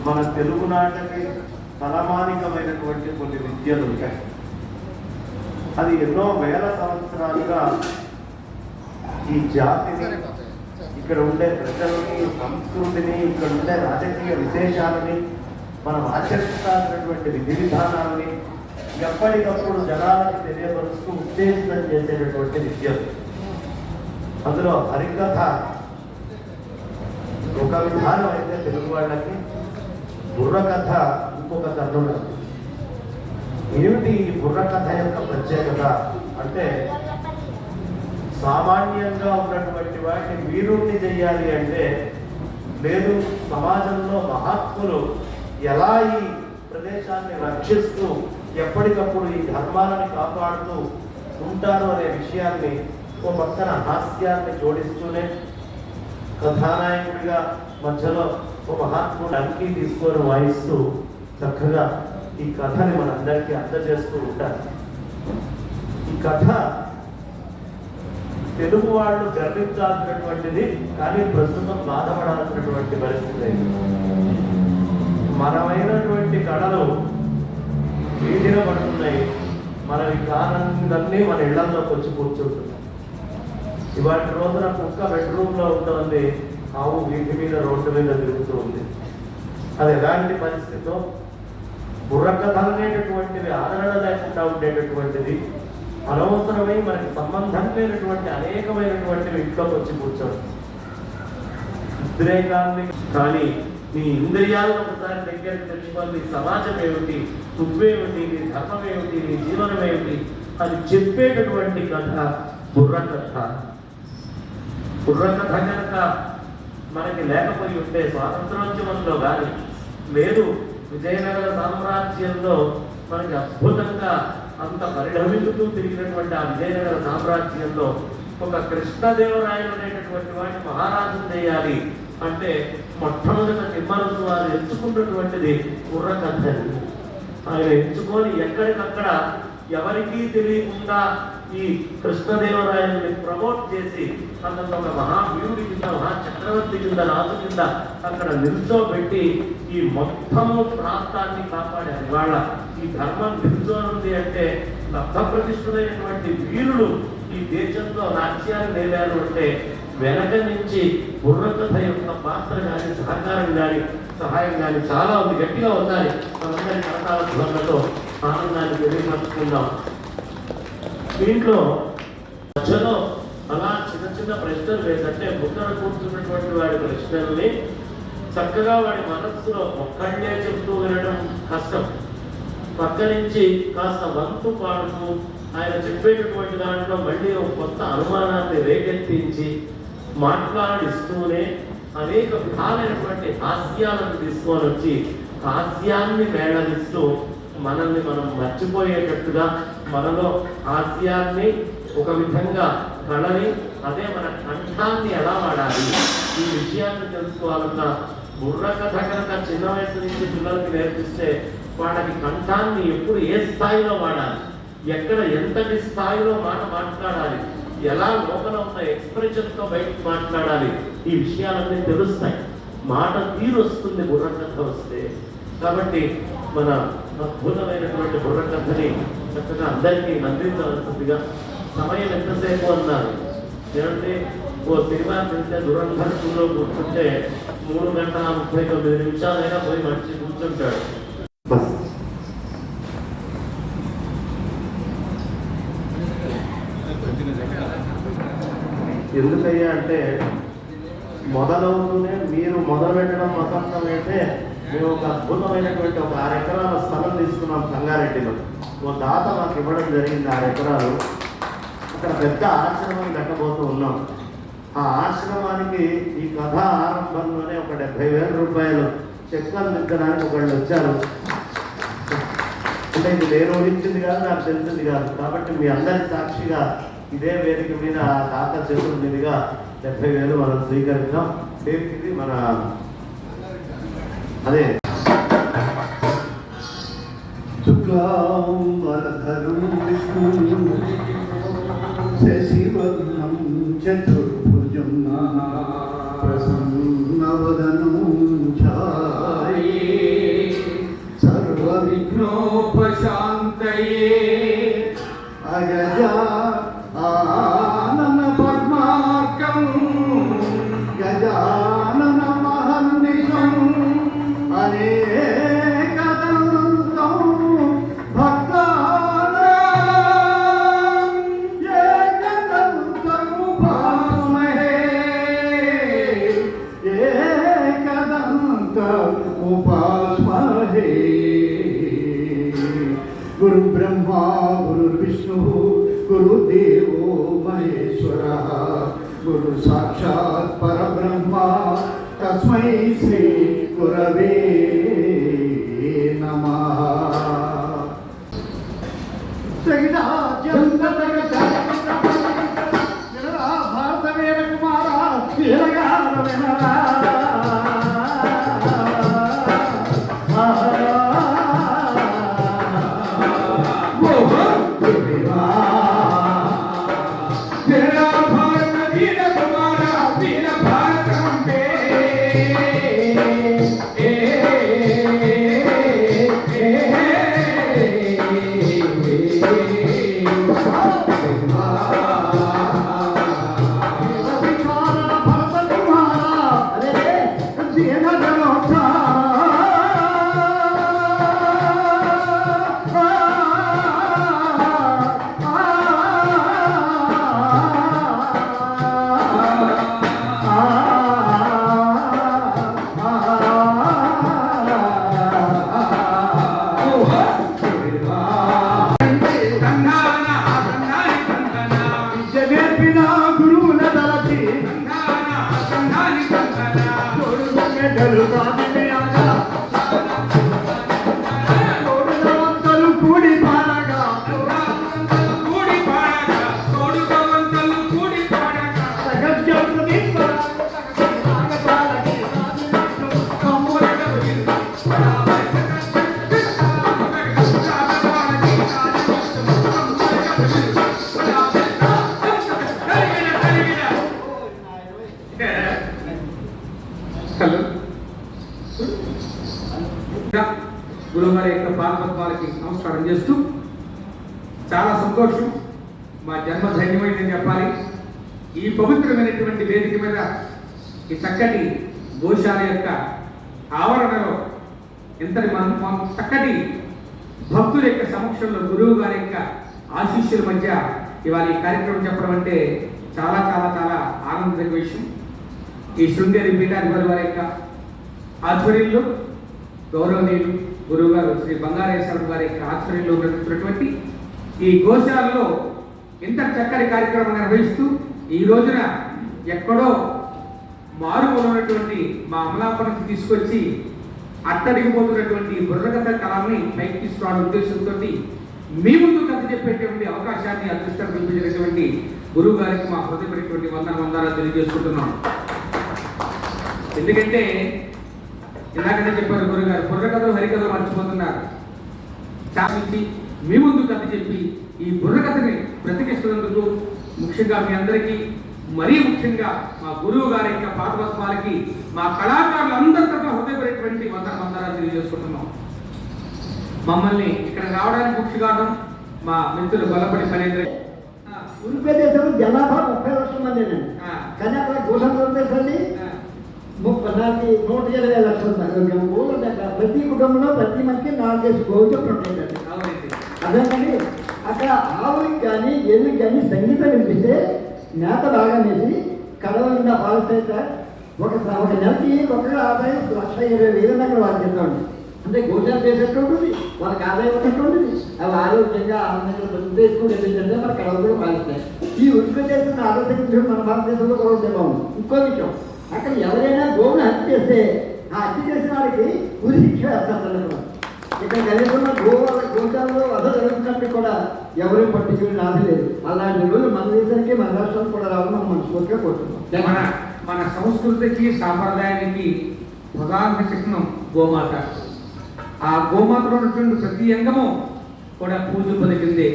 మన తెలుగునాటకి తలమానికమైనటువంటి కొన్ని విద్యలు ఉంటాయి. అది ఎన్నో వేల సంవత్సరాలుగా ఈ జాతిని, ఇక్కడ ఉండే ప్రజలని, సంస్కృతిని, ఇక్కడ ఉండే రాజకీయ విశేషాలని, మనం ఆచరిస్తానటువంటి విధి విధానాలని ఎప్పటికప్పుడు జనాలకు తెలియపరుస్తూ ఉత్తేజితం చేసేటటువంటి విద్యలు. అందులో హరికథ ఒక విధానం అయితే తెలుగు వాళ్ళకి, బుర్రకథ ఇంకొక కన్నుడు. ఏమిటి ఈ బుర్రకథ యొక్క ప్రత్యేకత అంటే, సామాన్యంగా ఉన్నటువంటి వాటిని వీరుణ్ణి చెయ్యాలి అంటే, లేదు సమాజంలో మహాత్ములు ఎలా ఈ ప్రదేశాన్ని రక్షిస్తూ ఎప్పటికప్పుడు ఈ ధర్మాలను కాపాడుతూ ఉంటారు అనే విషయాన్ని ఓ పక్కన హాస్యాన్ని జోడిస్తూనే, కథానాయకుడిగా మధ్యలో ఓ మహాత్ముడు అంకి తీసుకొని వాయిస్తూ చక్కగా ఈ కథని మనందరికీ అందజేస్తూ ఉంటారు. ఈ కథ తెలుగు వాళ్ళు గర్వించాల్సినటువంటిది, కానీ ప్రస్తుతం బాధపడాల్సినటువంటి పరిస్థితి. మనమైనటువంటి కళలు వీధిన పడుతున్నాయి, మనవి కానన్నీ మన ఇళ్లలోకి వచ్చి కూర్చుంటున్నాయి. ఇవాటి రోజున కుక్క బెడ్రూమ్లో ఉంటుంది, ఆవు వీటి మీద రోడ్డు మీద తిరుగుతూ ఉంది. అది ఎలాంటి పరిస్థితితో బుర్రకథలు అనేటటువంటివి ఆదరణ లేకుండా ఉండేటటువంటిది, అనవసరమై మనకి సంబంధం లేనటువంటి అనేకమైనటువంటివి ఇంట్లోకి వచ్చి కూర్చోండి. ఉద్రేకాన్ని కానీ నీ ఇంద్రియాలను ఒకసారి దగ్గరికి తెచ్చుకొని నీ సమాజం ఏమిటి, నువ్వేమిటి, నీ ధర్మం ఏమిటి, నీ జీవనం ఏమిటి అని చెప్పేటటువంటి కథ బుర్రకథ. బుర్రకథ కనుక మనకి లేకపోయి ఉంటే స్వాతంత్రోద్యమంలో కానీ, లేదు విజయనగర సామ్రాజ్యంలో మనకి అద్భుతంగా అంత పరిఢమిల్లుతూ తిరిగినటువంటి ఆ విజయనగర సామ్రాజ్యంలో ఒక కృష్ణదేవరాయలు అనేటటువంటి వాడిని మహారాజును చేయాలి అంటే మొట్టమొదట తిమ్మరసు వారు ఎంచుకున్నటువంటిది బుర్రకథ. ఆయన ఎంచుకొని ఎక్కడికక్కడ ఎవరికీ తెలియకుండా ఈ కృష్ణదేవరాయల్ని ప్రమోట్ చేసి అతను ఒక మహావీరుడి కింద, మహాచక్రవర్తి కింద, రాజు కింద అక్కడ నిల్చోబెట్టి ఈ మొత్తము ప్రాంతాన్ని కాపాడారు. ఇవాళ ఈ ధర్మం నిల్చోనుంది అంటే లబ్ధప్రతిష్ఠులైనటువంటి వీరులు ఈ దేశంలో రాజ్యాన్ని నేలారు అంటే వెనక నుంచి బుర్రకథ యొక్క పాత్ర కానీ, సహకారం కానీ, సహాయం కానీ చాలా ఉంది. గట్టిగా ఉండాలి. మనందరి కరతాళ ధ్వనులతో ఆనందాన్ని తెలియపరుచుకుందాం. దీంట్లో మధ్యలో అలా చిన్న చిన్న ప్రశ్నలు వేసంటే ముందర కూర్చున్నటువంటి వాడి ప్రశ్నల్ని చక్కగా వాడి మనస్సులో ఒక్కళ్ళే చెప్తూ వినడం కష్టం. పక్క నుంచి కాస్త వంతు పాడుతూ ఆయన చెప్పేటటువంటి దాంట్లో మళ్ళీ ఒక కొత్త అనుమానాన్ని రేకెత్తించి మాట్లాడిస్తూనే అనేక విధాలైనటువంటి హాస్యాలను తీసుకొని వచ్చి హాస్యాన్ని మేళవిస్తూ మనల్ని మనం మర్చిపోయేటట్టుగా, మనలో హాస్యాన్ని ఒక విధంగా కళని, అదే మన కంఠాన్ని ఎలా వాడాలి ఈ విషయాన్ని తెలుసుకోవాలన్నా బుర్రకథ కనుక చిన్న వయసు నుంచి పిల్లలకి నేర్పిస్తే వాళ్ళకి కంఠాన్ని ఎప్పుడు ఏ స్థాయిలో వాడాలి, ఎక్కడ ఎంతటి స్థాయిలో మాట మాట్లాడాలి, ఎలా లోపల ఉన్న ఎక్స్ప్రెషన్తో బయటకు మాట్లాడాలి, ఈ విషయాలన్నీ తెలుస్తాయి. మాట తీరు వస్తుంది బుర్రకథ వస్తే. కాబట్టి మన అద్భుతమైనటువంటి బుర్రకథని చక్కగా అందరికీ అందించవలసిందిగా. సమయం ఎంతసేపు అన్నారు ఏమంటే, ఓ సినిమా తింటే దురంధర్ 2లో కూర్చుంటే 3:39 పోయి మనిషి కూర్చుంటాడు. ఎందుకయ్యా అంటే మొదలవుతూనే మీరు మొదలు పెట్టడం వసంతం అయితే మేము ఒక అద్భుతమైనటువంటి ఒక 6 ఎకరాల స్థలం తీసుకున్నాం సంగారెడ్డిలో. ఓ దాత మాకు ఇవ్వడం జరిగింది 6 ఎకరాలు. అక్కడ పెద్ద ఆశ్రమం కట్టబోతూ ఉన్నాం. ఆ ఆశ్రమానికి ఈ కథ ఆరంభంలోనే ఒక 70,000 రూపాయలు చెక్ అందించడానికి ఒకళ్ళు వచ్చారు. అంటే ఇది నేను ఊహించింది కాదు, నాకు తెలిసింది కాదు. కాబట్టి మీ అందరి సాక్షిగా ఇదే వేదిక మీద ఆ దాత చేతుల మీదుగా 70,000 మనం స్వీకరిద్దాం. ఇది మన అదే శశివర్ణం చతుర్భుజం ప్రసన్నవదనం ఛాయే उपास्महे। गुरु ब्रह्मा गुरु विष्णु गुरुदेवो महेश्वरः, गुरु साक्षात् परब्रह्मा तस्मै श्री गुरवे नमः। भारत वीर कुमार वीरगार विनरा గురువుగారి యొక్క పాదపద్మాలకి నమస్కారం చేస్తూ చాలా సంతోషం, మా జన్మ ధన్యమైందని చెప్పాలి. ఈ పవిత్రమైనటువంటి వేదిక మీద ఈ చక్కటి గోశాల యొక్క ఆవరణలో ఇంతటి చక్కటి భక్తుల యొక్క సమక్షంలో గురువు గారి యొక్క ఆశీస్సుల మధ్య ఇవాళ ఈ కార్యక్రమం చెప్పడం అంటే చాలా చాలా చాలా ఆనందకర విషయం. ఈ శృంగేరి పీఠాధిపతి వారి యొక్క ఆధ్వర్యంలో గౌరవనీయులు గురువు గారు శ్రీ బంగారేశ్వర గారి యొక్క ఆధ్వర్యంలో ఉన్నటువంటి ఈ గోశాలలో ఇంత చక్కటి కార్యక్రమం నిర్వహిస్తూ ఈ రోజున ఎక్కడో మారుమూల ఉన్నటువంటి మా అమలాపురంకి తీసుకొచ్చి అట్టడిగిపోతున్నటువంటి బుర్రకథ కళాన్ని పైకి తీసుకురావడం ఉద్దేశంతో మీ ముందు కథ చెప్పేటువంటి అవకాశాన్ని అదృష్టం కల్పించినటువంటి గురువు గారికి మా హృదయపడినటువంటి వందనాలు తెలియజేసుకుంటున్నాం. ఎందుకంటే ఇందాకనే చెప్పారు గురుగారు, బుర్రకథలు హరికథలు మర్చిపోతున్నారు. చాలించి మీ ముందు కథ చెప్పి ఈ బుర్రకథని బ్రతికిస్తున్నందుకు ముఖ్యంగా మీ అందరికీ, మరీ ముఖ్యంగా మా గురువు గారి యొక్క పాదపద్మాలకి, మా కళాకారులందరితో హృదయపడేటువంటి వందనాలు తెలియజేసుకుంటున్నాం. మమ్మల్ని ఇక్కడ రావడానికి ముఖ్య కారణం మా మిత్రులు గొల్లపల్లి ఫణీంద్ర. ఉత్తరప్రదేశ్ జనాభా 30 లక్షల మంది, కానీ అక్కడ గోశాల ప్రతి కుటుంబంలో ప్రతి మనిషికి 4 గోవులు ఉంటాయి. అదేంటండి అక్కడ ఆవులకి కానీ ఎల్లుకి కానీ సంగీతం వినిపిస్తే మేత బాగా వేసి కడవ నిండా పాలసైతే ఒక నెలకి ఒక్క ఆదాయం 1,20,000 అక్కడ వాళ్ళకి చెప్తామండి. అంటే గోశాల చేసేట్టు ఉంటుంది, వాళ్ళకి ఆదాయం ఉన్నట్టు ఉంటుంది. అవి ఆరోగ్యంగా ఆనందంగా పెద్ద ఎక్కువ ఏంటంటే మన కడవలు కూడా పాలిస్తాయి. ఈ ఉత్పత్తి ఆరోగ్యం మన భారతదేశంలో కూడా ఉంటే బాగుంది. ఇంకో విషయం, అక్కడ ఎవరైనా గోవును హత్య చేస్తే ఆ హత్య చేసిన వారికి ఉరి శిక్ష వేస్తారు. ఇక్కడ కనీసం గోశాలలో వధ జరుగుతున్నట్టు కూడా ఎవరూ పట్టించుకుని రాలేదు. అలాంటి రోజులు మన దేశానికి మన రాష్ట్రానికి కూడా రావాలని మనం మనస్ఫూర్తిగా కోరుతున్నాం. మన సంస్కృతికి సాంప్రదాయానికి ప్రధాన చిహ్నం గోమాత. ఆ గోమాతలో ఉన్నటువంటి ప్రతి అంగము కూడా పూజ పొందిందే.